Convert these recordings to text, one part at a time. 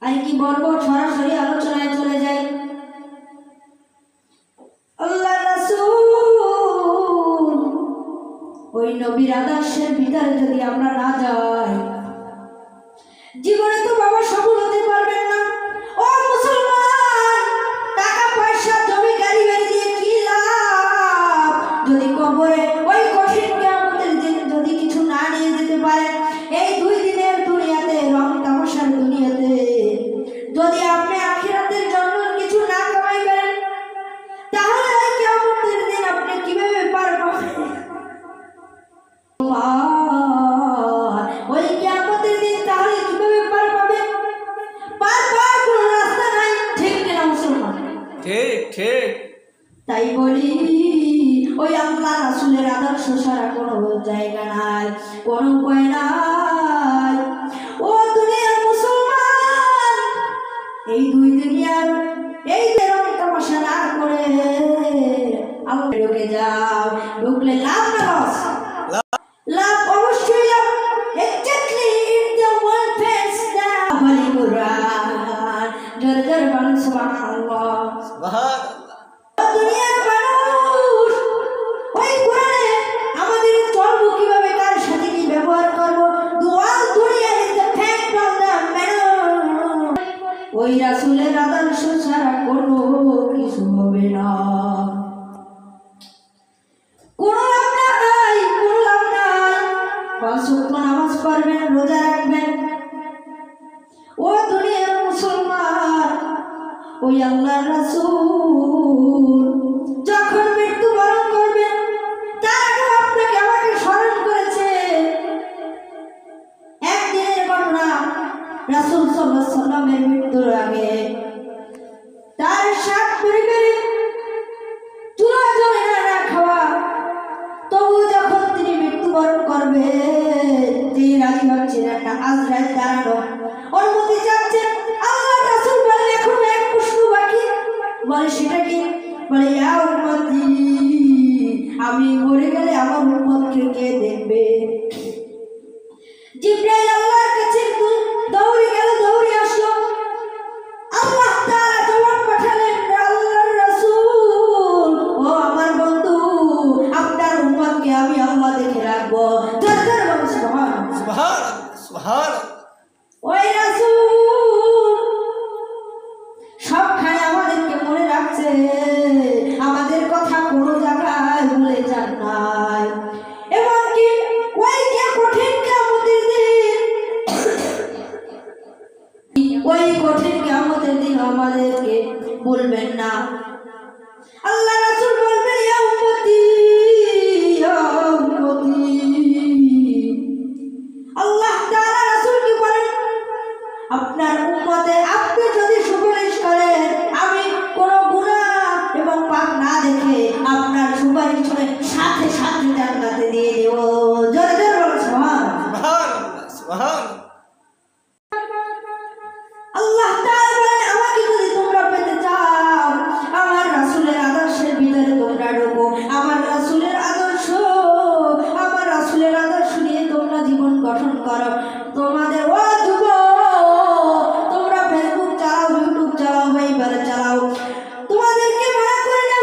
আর কি বলবো, সরাসরি আলোচনায় চলে যাই। আল্লাহ রাসূল ওই নবীর আদর্শের ভিতরে যদি আমরা না যাই, জীবনে তো বাবা সফল হতে পারবেন না। ও মুসলমান, টাকা পয়সা জমি গাড়ি বাড়ি দিয়ে কি লাভ যদি কবরে ওই কঠিন কিয়ামতের দিন যদি কিছু না নিয়ে যেতে পারেন। এই 2 দিনের দুনিয়াতে, রং তামাশার দুনিয়াতে যদি আপনি আখিরাতের জন্য কিছু না কামাই করেন, তাহলে ওই কিয়ামতের দিন আপনি কিভাবে পার পাবেন? ওই কিয়ামতের দিন তাহলে কিভাবে পার পাবেন? পার পাওয়ার কোনো রাস্তা নাই, ঠিক কিনা মুসলমান? ঠিক ঠিক। তাই বলি, ওই আল্লাহ রাসূলের আদর্শ ছাড়া কোনো জায়গা নাই, কোনো উপায় নাই। ও দুনিয়ার মুসলমান, এই 2 দুনিয়ার এই রং তামাশা না করে আল্লাহ ঢুকে যাও। ঢুকলে লাভ না লস? লাভ অবশ্যই লাভ। Exactly in the one face the holy Quran. জোরে জোরে বলুন সুবহানাল্লাহ। সুবহানাল্লাহ। দুনিয়ার মানুষ, ওই কোরআনে আমাদের চলবো কিভাবে, কার সাথে কি ব্যবহার করবো, দুয়াল দুনিয়া is the fact of the matter. ওই রাসূলের আদর্শ ছাড়া কোনো কিছু হবে না, কোনো লাভ নাই, কোনো লাভ নাই। 5 ওয়াক্ত নামাজ পড়বেন, রোজা রাখবেন। ও দুনিয়ার মুসলমান, ওই আল্লাহর রাসূল যখন মৃত্যুবরণ করবেন, তার আগে আপনাকে আমাকে স্মরণ করেছে একদিনের ঘটনা। রাসূল সাল্লাল্লাহু আলাইহি ওয়াসাল্লামের মৃত্যুর আগে তার 7 পরিবারে চুলা জ্বলে না খাওয়া, তবু যখন তিনি মৃত্যুবরণ করবেন, তিনি রাজি হচ্ছিলেন না। আজরাইল দাঁড়ানো, অনুমতি চাচ্ছেন। আল্লাহর রাসূল বলেন, এখনো এক প্রশ্ন বাকি। বলে, সেটা কি? বলে, ইয়া উম্মতি, আমি মরে গেলে আমার উম্মতকে কে দেখবে? জিবরাইল আল্লাহর কাছে দৌড়ে গেল, দৌড়ে আসলো। আল্লাহ তাআলা জবাব পাঠালেন, আল্লাহর রাসূল, ও আমার বন্ধু, আপনার উম্মতকে আমি আল্লাহ দেখে রাখবো। জোরে বলুন সুবহানাল্লাহ। সুবহানাল্লাহ সুবহানাল্লাহ। ওই রাসূল সবখানে আমাদেরকে মনে রাখছে, আমাদের কথা কোনো জায়গায় ভুলে যান নাই। এমনকি ওই যে কঠিন কিয়ামতের দিন, ওই কঠিন কিয়ামতের দিন আমাদেরকে বলবেন না। আল্লাহ রাসূল বলবেন, ইয়া উম্মতি, ইয়া উম্মতি। আল্লাহ তাআলা রাসূল কি বলেন? আপনার উম্মতে আপনি যদি সুপারিশ করেন, আমি কোনো গুনাহ এবং পাপ না দেখে আপনার সুপারিশ করে সাথে সাথে জান্নাতে দিয়ে দেব। জোরে জোরে বলুন সুবহানাল্লাহ। সুবহানাল্লাহ সুবহানাল্লাহ। আল্লাহ তাআলা বলেন, আমাকে যদি তোমরা পেতে চাও, আমার রাসূলের আদর্শের ভিতরে তোমরা ঢোকো। আমার রাসূলের আদর্শ নিয়ে তোমরা জীবন গঠন করো। তোমাদের ও যুবক, তোমরা ফেসবুক চালাও, ইউটিউব চালাও, ভাইবার চালাও, তোমাদেরকে মানা করি না,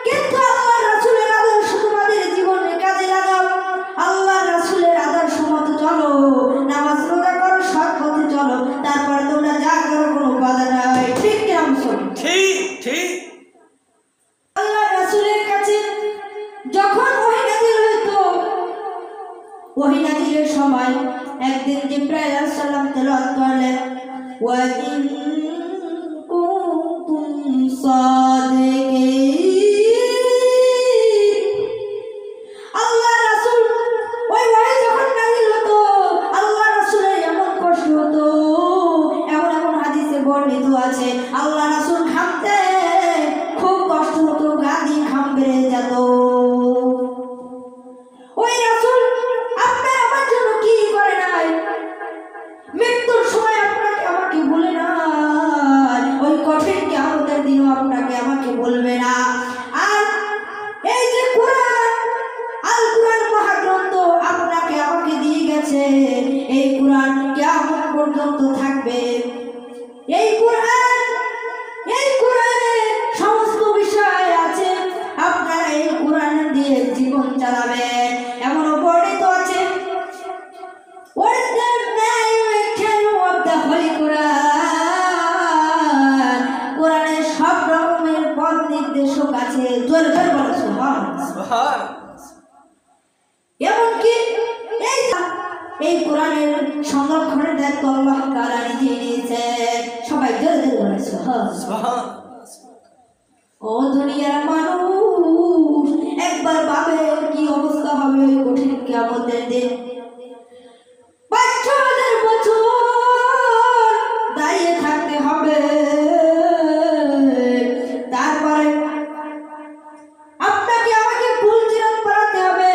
কিন্তু আল্লাহ রাসূলের আদর্শ তোমাদের জীবনে কাজে লাগাও। আল্লাহ রাসূলের আদর্শ মতো চলো, নামাজ রোজা করো, সৎ পথে চলো, তারপরে তোমরা যা করো কোনো বাধা নাই। ঠিক কিনা মুসলমান? ঠিক ঠিক। আল্লাহ রাসূলের কাছে যখন ওহী নাযিল হইতো, ওহী নাযিলের সময় একদিন জিবরাইল আলাইহিস সালাম তেলাওয়াত করলেন, ওয়া ইন কুনতুম সাদিকিন। আল্লাহ রাসূল ওই ওহী যখন নাযিল হতো, আল্লাহ রাসূলের এমন কষ্ট হতো, এমন হাদিসে বর্ণিত আছে, আল্লাহ রাসূল ঘামতে খুব কষ্ট হতো, গা দিয়ে ঘাম বেরিয়ে যেত। ওই রাসূল আপনার আমার জন্য কি করে নাই? মৃত্যুর সময় আপনাকে আমাকে বলে নাই, ওই কঠিন কিয়ামতের দিনও আপনাকে আমাকে বলবে না। আর এই যে কোরআন, আল কোরআন মহাগ্রন্থ আপনাকে আমাকে দিয়ে গেছে, এই কোরআন কিয়ামত পর্যন্ত থাকবে। জোরে জোরে বলো সুবহানাল্লাহ। সুবহানাল্লাহ। এমনকি এই কোরআনের সংরক্ষণের দায়িত্ব আল্লাহ তাআলা নিজে নিয়েছেন। সবাই জোরে জোরে বলো সুবহানাল্লাহ। সুবহানাল্লাহ। ও দুনিয়ার মানুষ, একবার ভাবে কি অবস্থা হবে ওই কঠিন কিয়ামতের দিন। ৫০০০ বছর দাঁড়িয়ে থাকতে হবে, তারপরে আপনাকে আমাকে ফুলচিরাত পড়াতে হবে।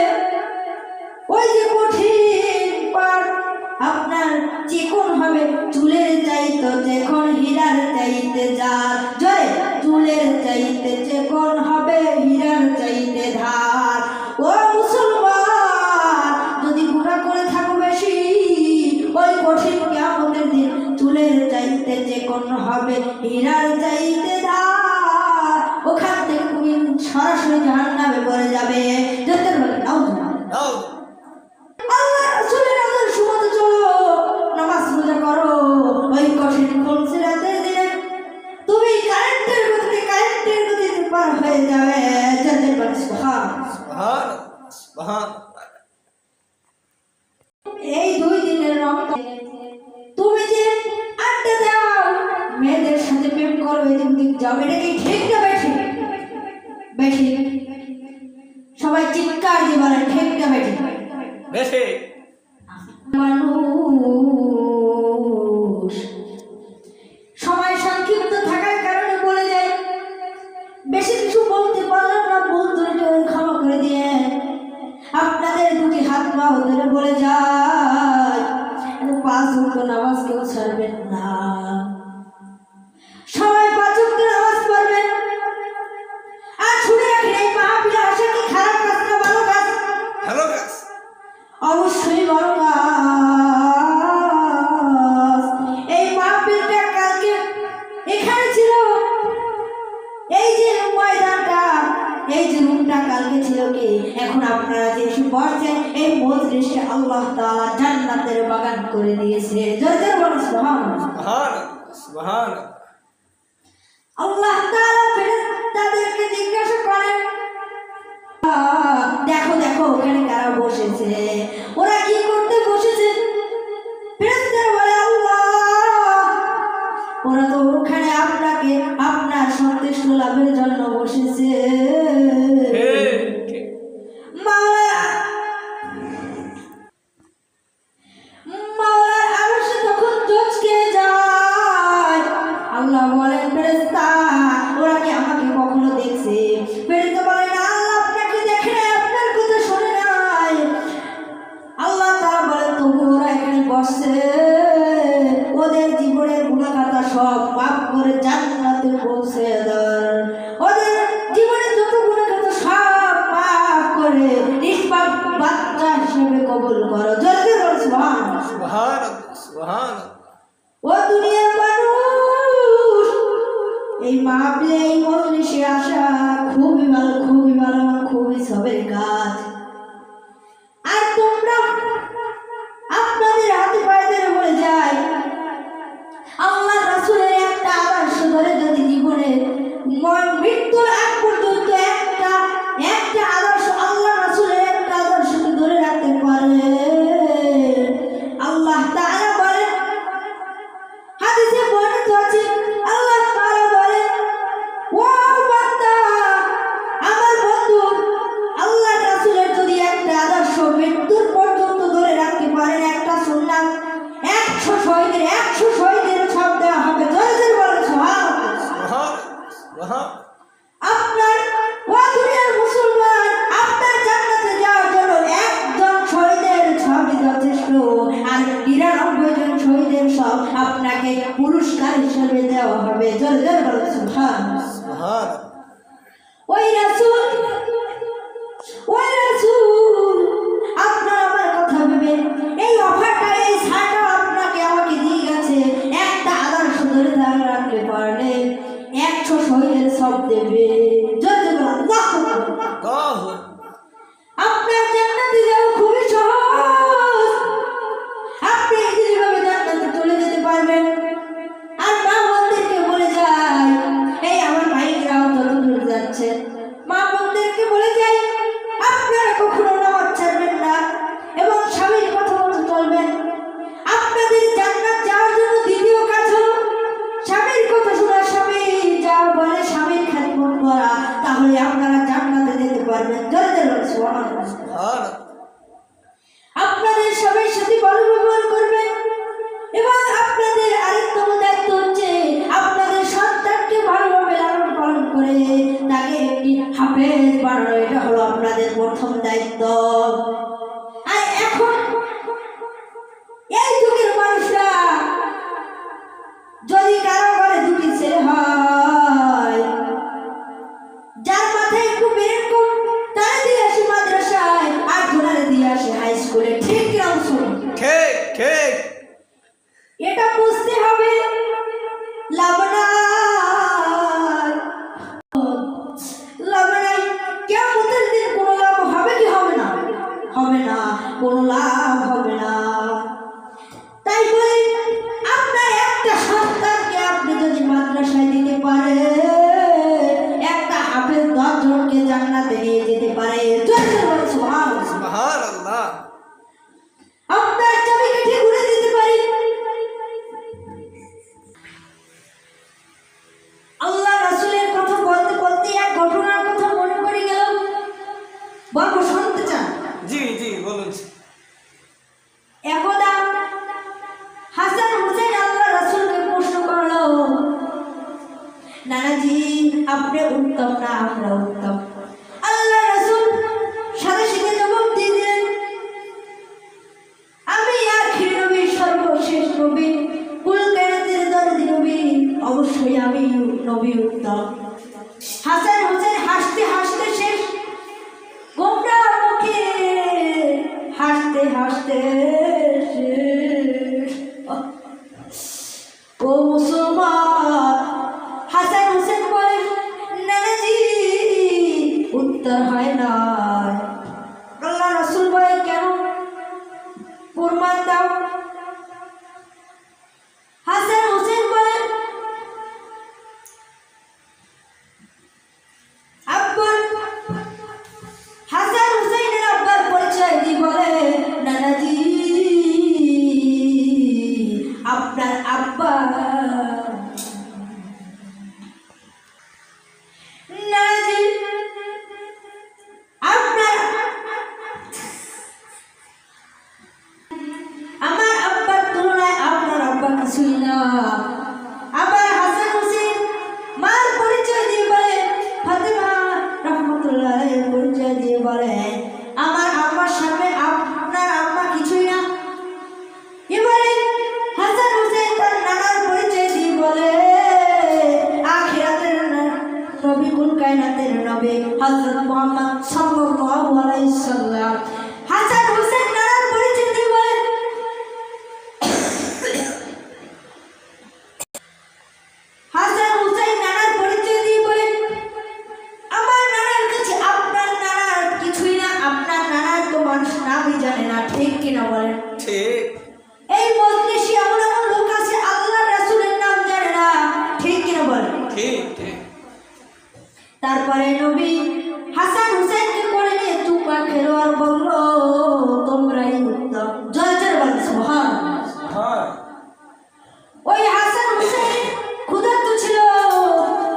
ওই যে কঠিন পার আপনার চিকন হবে চুলের চাইতে যখন হীরার চাইতে যা জয়, চুলের চাইতে চিকন হবে হীরার চাইতে ধার। ও মুসলমান, যদি গুনাহ করে থাকো বেশি, ওই কঠিন কিয়ামতের দিন চুলের চাইতে চিকন হবে হীরার চাইতে ধার। ওখান থেকে তুমি সরাসরি জাহান্নামে পড়ে যাবে। যেতে বলে দাও। আল্লাহ রাসূলের আদর্শ মতো চলো, নামাজ রোজা করো। ওই কঠিন ফুলসিরাতের দিনে তুমি কারেন্টের গতিতে পার হয়ে যাবে। যেতে পারে সুবহানাল্লাহ। সুবহানাল্লাহ। সুবহানাল্লাহ। এই 2 দিনের রক্ত তুমি যে আড্ডা দাও, মেয়েদের সাথে প্রেম করো, এদিক দিক যাও, এটা কি ঠিক না বেঠিক? বেঠিক। সবাই চিৎকার দিয়ে বলে ঠিক না বেঠিক? বেশি। মানুষ সময় সংক্ষিপ্ত থাকার কারণে বলে যায়, বেশি কিছু বলতে পারলাম না, ভুল ত্রুটি ক্ষমা করে দিয়ে আপনাদের দুটি হাত পা ধরে বলে যায় 5 ওয়াক্ত নামাজ কেউ ছাড়বেন না। সবাই 5 ওয়াক্ত নামাজ পড়বেন। আর শুনে রাখেন, এই মাহফিলে আসা কি খারাপ কাজ না ভালো কাজ? ভালো কাজ। অবশ্যই ভালো কাজ। এই মাহফিলটা কালকে এখানে ছিল, এই যে ময়দানটা, এই যে রুমটা কালকে ছিল কি, এখন আপনারা যে এসে বসছেন এই মজলিসে আল্লাহ তাআলা জান্নাতের বাগান করে দিয়েছে। জোরে জোরে বলুন সুবহানাল্লাহ। সুবহানাল্লাহ। সুবহানাল্লাহ। আল্লাহ তাআলা ফেরেশতাদেরকে জিজ্ঞাসা করেন, দেখো দেখো ওখানে কারা বসেছে, ওরা কি করতে বসেছে? ফেরেশতারা বলে, আল্লাহ, ওরা তো ওখানে আপনাকে আপনার সন্তুষ্ট লাভের জন্য বসেছে। ঠিক। মাওলার আরশে তখন চমকে যায়। আল্লাহ বলেন, ফেরেশতা, ওরা কি আমাকে কখনো দেখছে? ফেরেশতা বলেন, আল্লাহ আপনাকে দেখে নাই, আপনার কথা শুনে নাই। আল্লাহ তাআলা বলেন, তবু ওরা এখানে বসছে, ওদের জীবনের গুনাহ খাতা সব মাফ করে জান্নাতে পৌঁছে দেন। ওদের জীবনের যত গুনাহ খাতা সব মাফ করে নিষ্পাপ বাচ্চা হিসেবে কবুল করো। জলদি বলো সুবহানাল্লাহ। সুবহানাল্লাহ। সুবহানাল্লাহ। ও দুনিয়ার মানুষ, এই মাহফিলে এই মজলিসে আসা খুবই ভালো, খুবই ভালো, খুবই সবের কাজ। আর তোমরা আপনাদের হাতে পায়ে ধরে বলে যায়, আল্লাহ রাসূলের একটা আদর্শ ধরে যদি জীবনে মৃত্যুর আগ পর্যন্ত একটা আদর্শ, আল্লাহ রাসূলের একটা আদর্শকে ধরে রাখতে পারে, আল্লাহ তাআলা বলেন, হাদিসে বর্ণিত আছে, আল্লাহ তাআলা বলেন, ও বান্দা, আমার বন্ধু, আল্লাহ রাসূলের যদি একটা আদর্শ মৃত্যুর পর্যন্ত ধরে রাখতে পারেন, একটা সুন্নাত 100 শহীদের সব দেওয়া হবে। জোরে জোরে বলেন সুবহানাল্লাহ। সুবহানাল্লাহ। আপনার ও দুনিয়ার মুসলমান, আপনার জান্নাতে যাওয়ার জন্য একজন শহীদের সবই যথেষ্ট, আর 99 জন শহীদের সব আপনাকে পুরস্কার হিসেবে দেওয়া হবে। জোরে জোরে বলেন সুবহানাল্লাহ। সুবহানাল্লাহ। ওই রাসূল আপনার আমার কথা ভেবেন, এই অফারটা, এই ছাড়টা আপনাকে আমাকে দিয়ে গেছে। একটা আদর্শ ধরে রাখতে পারলে 100 শহীদের সব দেবে। জয় জয় আল্লাহু আকবার। আল্লাহু আকবার। আপনার জান্নাতে যাওয়া খুবই সহজ, আপনি যেভাবে জান্নাতে চলে যেতে পারবেন। আর মা বোনদেরকে বলে যায়, এই আমার ভাইরাও যত দূর যাচ্ছে, মা বোন এটা বুঝতে হবে লাভ নাই, লাভ নাই। কিয়ামতের দিন কোনো লাভ হবে কি হবে না? হবে না, কোনো লাভ হবে না। তাই বলে আপনার একটা সন্তানকে আপনি যদি মাদ্রাসায় দিতে পারে, একটা হাফেজ 10 জনকে জান্নাতে নিয়ে যেতে পারে। সুবহানাল্লাহ। সুবহানাল্লাহ। আপনার চাবিকাঠি ঘুরে দিতে পারি। আল্লাহ রাসূলের কথা বলতে বলতে এক ঘটনার কথা মনে পড়ে গেল। বলবো, শুনতে চান? জি জি বলুন। একদা হাসান হুসেন আল্লাহ রাসূলকে প্রশ্ন করলো, নানাজি আপনি উত্তম না আমরা উত্তম? আল্লাহ রাসূল সাথে সাথে জবাব দিয়ে দিলেন, আমি আখির নবী, সর্বশেষ নবী, কুল কায়নাতের দরদি নবী, অবশ্যই আমি নবী উত্তম। হাসান হুসেন হাসতে হাসতে শেষ, গোমরা মুখে হাসতে হাসতে শেষ। ও মুসলমান, হাসান হুসেন বলে, নানাজি উত্তর হয় না। আল্লাহ রাসূল বলে, কেন? প্রমাণ দাও। হাসান হুসেন বলে, আব্বুর, হাসান হুসেনের আব্বার পরিচয় দিয়ে বলে, নানাজি আপনার আব্বা, নানাজি আপনার, আমার আব্বার তুলনায় আপনার আব্বা কিছুই না। আবার হাসান হুসেন মার পরিচয় দিয়ে বলে, ফাতেমা রাহমাতুল্লাহ আলাইহির পরিচয় দিয়ে বলে, আমার আম্মার সামনে আপনার আম্মা কিছুই না। এবারে হাসান হুসেন তার নানার পরিচয় দিয়ে বলে, আখিরাতের নবী, কুল কায়নাতের নবী হযরত মুহাম্মদ সাল্লাল্লাহু আলাইহি সাল্লাম। হাসান হুসেন নানার পরিচয় দিয়ে বলে, হাসান হুসেন নানার পরিচয় দিয়ে বলে, আমার নানার কাছে আপনার নানার কিছুই না। আপনার নানার তো মানুষ নামই জানে না, ঠিক কিনা বলেন? ঠিক। এই মজলিসে এমন এমন লোক আছে আল্লাহ রাসূলের নাম জানে না, ঠিক কিনা বলেন? ঠিক ঠিক। তারপরে নবী হাসান হুসেনকে করে নিয়ে তুপা খেলো আর বললো, তোমরাই উত্তম। জয় জয় বলেন সুবহানাল্লাহ। হ্যাঁ। ওই হাসান হুসেন ক্ষুধার্ত ছিল,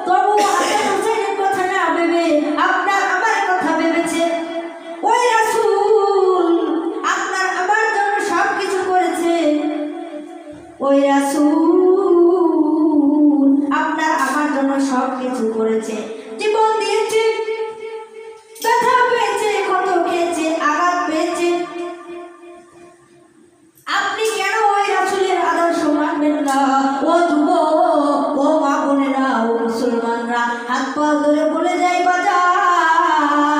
তবু হাসান হুসেনের কথা না ভেবে আপনার আমার কথা ভেবেছে। ওই রাসূল আপনার আমার জন্য সব কিছু করেছে। ওই রাসূল আপনার আমার জন্য সব কিছু করেছে, জীবন দিয়েছে, ব্যথা পেয়েছে, ক্ষত খেয়েছে, আঘাত পেয়েছে। আপনি কেন ওই রাসূলের আদর্শ মানবেন না? ও যুবক, ও মা বোনেরা, ও মুসলমানরা, হাত পা ধরে বলে যাই বাজার,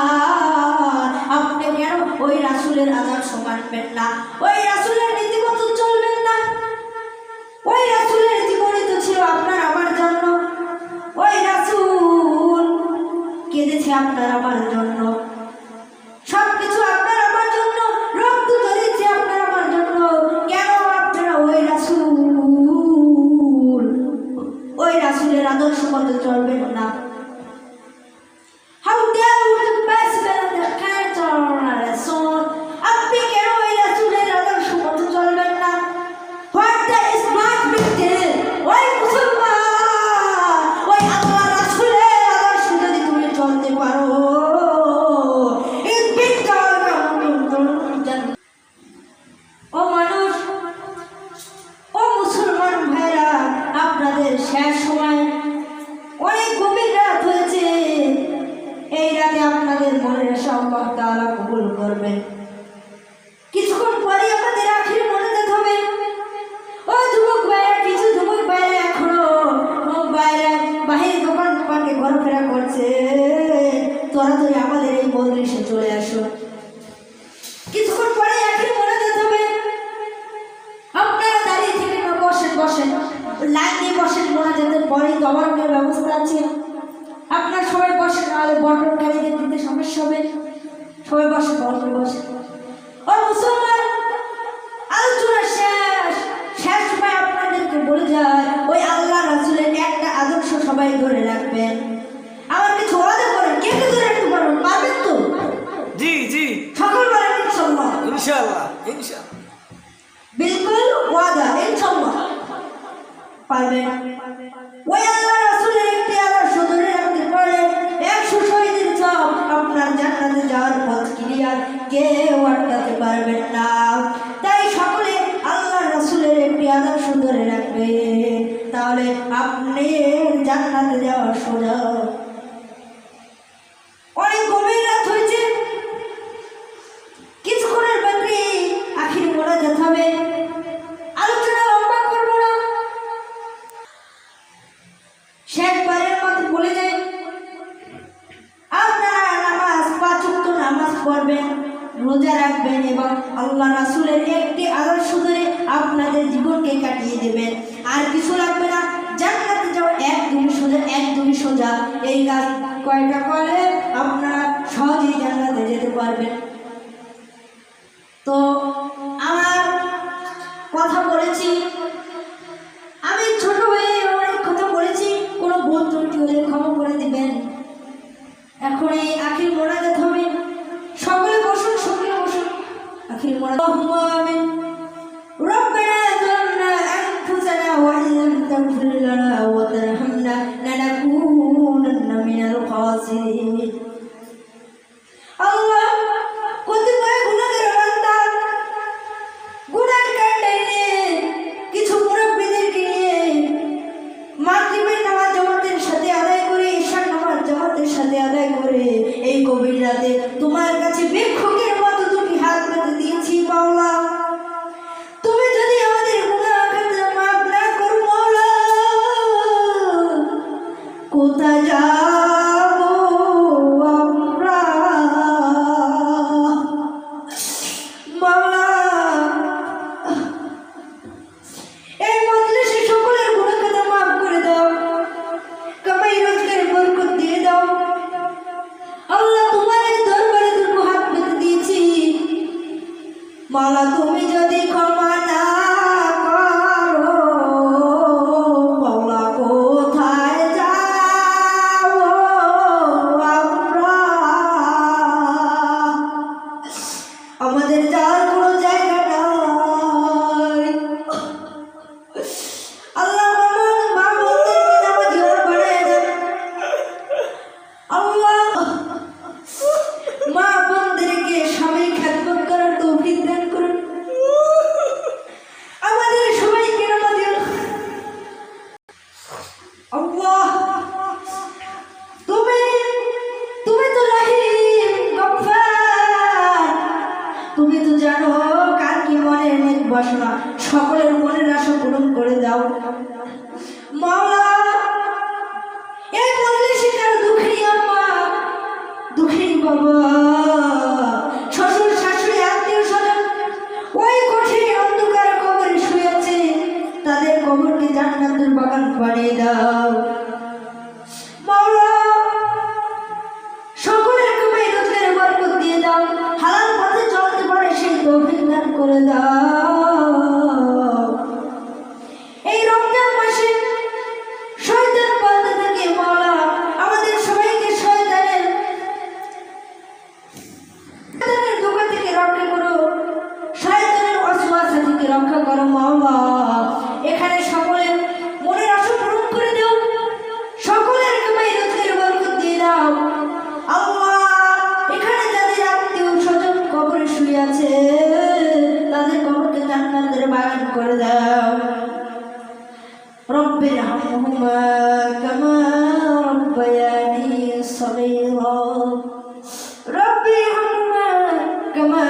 আপনি কেন ওই রাসূলের আদর্শ মানবেন না? ওই রাসূলের নীতিমতো চলবেন না? ওই রাসূলের জীবনই তো ছিল আপনার আমার জন্য। ওই রাসূল কেঁদেছে আপনার আমার জন্য, সবকিছু আপনার আমার জন্য, রক্ত ঝরিয়েছে আপনার আমার জন্য। কেন আপনারা ওই রাসূলের আদর্শ মতো চলবেন না? How dare you to pass the character of a Rasul? আপনি কেন ওই রাসূলের আদর্শ মতো চলবেন না? What that is not written. ওই মুসলমান, ওই আল্লাহ রাসূলের আদর্শ যদি তুমি চলতে পারো, ও মানুষ, ও মুসলমান ভাইরা, আপনাদের শেষ সময় অনেক গভীর রাত হয়েছে। এই রাতে আপনাদের মনের সম্পদ আল্লাহ কবুল করবেন। কিছুক্ষণ পরে আমাদের আখির মোনাজাত হবে। ও যুবক ভাইরা, কিছু যুবক ভাইরা এখনো বাহির দোকান দোকানে ঘোরাফেরা করছে, তাড়াতাড়ি আমাদের এই মজলিসে চলে আসো। কিছুক্ষণ পরে আখির মোনাজাত হবে। আপনারা দাঁড়িয়ে থেকে না বসে লাইন দিয়ে বসেন, মোনাজাতের পরেই তবারকের ব্যবস্থা আছে। আপনার সবাই বসেন, নাহলে বটনকারীদের দিতে সমস্যা হবে। সবাই বসেন, বসেন। ও মুসলমান, আলোচনা শেষ। শেষ সময় আপনাদেরকে বলে যায়, ওই আল্লাহ রাসূলের একটা আদর্শ সবাই ধরে রাখবেন। আমার কিছু ওয়াদা করেন, কে কে ধরে রাখতে পারবেন? পারবেন তো? জি জি সকল বলেন ইনশাআল্লাহ। ইনশাআল্লাহ ইনশাআল্লাহ। বিলকুল ওয়াদা, ইনশাআল্লাহ পারবেন। ওই আল্লাহ রাসূলের একটি আদর্শ ধরে রাখতে পারলে 100 শহীদের সব আপনার জান্নাতে যাওয়ার পথ ক্লিয়ার, কেউ আটকাতে পারবেন না। তাই সকলে আল্লাহ রাসূলের একটি আদর্শ ধরে রাখবে, তাহলে আপনি জান্নাতে যাওয়া সোজা। অনেক গভীর রাত হয়েছে, কিছুক্ষণের বাকি আখির মোনাজাত হবে। আলোচনা লম্বা করবো না, শেষবারের মতো বলে যাই, আপনারা নামাজ 5 ওয়াক্ত নামাজ পড়বেন, রোজা রাখবেন এবং আল্লাহ রাসূলের একটি আদর্শ ধরে আপনাদের জীবনকে কাটিয়ে দেবেন। আর কিছু লাগবে না, জান্নাতে যাওয়া একদমই সোজা। এই কাজ কয়টা করলে আপনারা সহজেই জান্নাতে যেতে পারবেন। তো আমার কথা বলেছি, আমি ছোট হয়ে অনেক কথা বলেছি, কোনো ভুল ত্রুটি হলে ক্ষমা করে দিবেন। এখন এই আখির মোনাজাত হবে, সকলে বসুন, সকলে বসুন। আখির মোনাজাত আমিন। ربنا ظلمنا أنفسنا وإن لم تغفر لنا وترحمنا لنكونن من الخاسرين। আল্লাহ, কতিপয় গুনাহের বান্দা গুনার কাণ্ডে কিছু মুরব্বিদেরকে নিয়ে মাগরিবের নামাজ জামাতের সাথে আদায় করে, ঈশার নামাজ জামাতের সাথে আদায় করে এই গভীর রাতে তোমার কাছে ভিক্ষুকের মতো দুটি হাত পেতে দিয়েছি। মাওলা, তুমি যদি আমাদের গুনাহ খাতা মাফ না করো মাওলা, কোথায় যাব আমরা মাওলা? এই মজলিসে সকলের গুনাহ খাতা মাফ করে দাও, কামাই রোজগারে বরকত দিয়ে দাও। আল্লাহ, তোমার এই দরবারে দুটো হাত পেতে দিয়েছি মাওলা, তুমি যদি ক্ষমা না করো মাওলা, কোথায় যাব আমরা? আমাদের যাওয়ার কোনো জায়গা নাই। আল্লাহ, মা বলতেন নামাজি বানায় দেন। আল্লাহ, মা বোনদেরকে স্বামী খেদমত করার তৌফিক দান করুন। আমাদের সবাইকে নামাজি। আল্লাহ, তুমি তো রহিম গফফার, তুমি তো জানো কার কি মনের নেক বাসনা, সকলের মনের আশা পূরণ করে দাও মাওলা। এই মজলিসে কারো দুঃখী আম্মা, দুঃখী বাবা, শ্বশুর শাশুড়ি, আত্মীয় স্বজন ওই কঠিন অন্ধকার কবরে শুয়ে আছে, তাদের কবরকে জান্নাতের বাগান বানিয়ে দাও মাওলা। সকলের কামাই রোজগারে বরকত দিয়ে দাও, হালাল পথে চলতে পারে সেই তৌফিক দান করে দাও। এই রমজান মাসে শয়তান বাধা থেকে মাওলা আমাদের সবাইকে শয়তানের ধোঁকা থেকে রক্ষা করো, শয়তানের ওয়াসওয়াসা থেকে রক্ষা করো মাওলা। এখানে সকলের মনের আশা পূরণ করে দাও, সকলের কামাই রোজগারে বরকত দিয়ে দাও আল্লাহ। এখানে যাদের আত্মীয় স্বজন কবরে শুয়ে আছে, তাদের কবরকে জান্নাতের বাগান করে দাও। রব্বির হামহুমা কামা রব্বায়ানি সগীরা, রব্বির হামহুমা কামা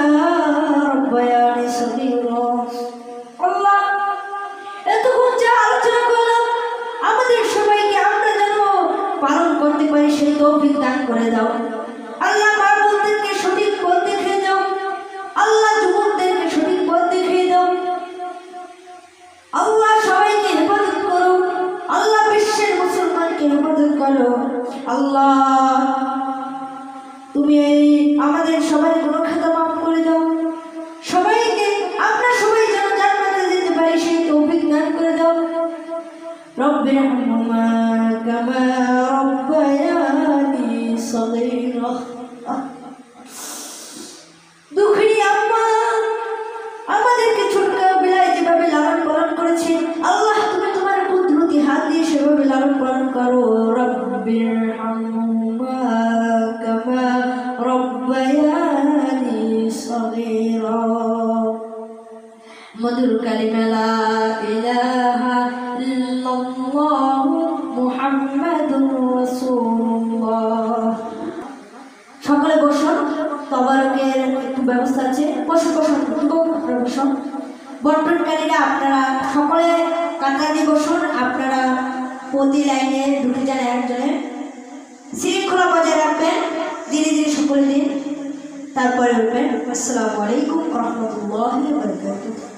রব্বায়ানি সগীরা। আল্লাহ, এতক্ষণ যা আলোচনা করলাম আমাদের সবাইকে আমরা যেন পালন করতে পারি সেই তৌফিক দান করে দাও আল্লাহ। মা বোনদেরকে সঠিক পথ দেখিয়ে দাও আল্লাহ, যুবকদেরকে সঠিক পথ দেখিয়ে দাও আল্লাহ। সবাইকে হেফাজত করো করো। আল্লাহ তুমি এই আমাদের সবাই গুনাহ খাতা মাফ করে দাও, সবাইকে আমরা সবাই যেন জান্নাতে যেতে পারি সেই তৌফিক দান করে দাও। রব্বিরহামহুমা কামা রব্বায়ানি সগীরা। দুঃখিনী আম্মা আমাদেরকে ছোটবেলায় যেভাবে লালন পালন করেছে, আল্লাহ তুমি তোমার কুদরতি হাত দিয়ে সেভাবে লালন পালন করো। রব্বিরহামহুমা কামা রব্বায়ানি সগীরা। মধুর কালিমা লা ইলাহা ইল্লাল্লাহু মুহাম্মাদুর রাসূলুল্লাহ। সকলে বসুন, তবারকের একটু ব্যবস্থা আছে। বসুন বসুন আপনারা বসুন। বন্টনকারীরা আপনারা সকলে কাতার দিয়ে বসুন। আপনারা প্রতি লাইনে ঢুকে যান একজনে, শৃঙ্খলা বজায় রাখবেন। ধীরে ধীরে সকলে দিন, তারপরে উঠবেন। আসসালামু আলাইকুম ওয়া রাহমাতুল্লাহি ওয়া বারাকাতুহু।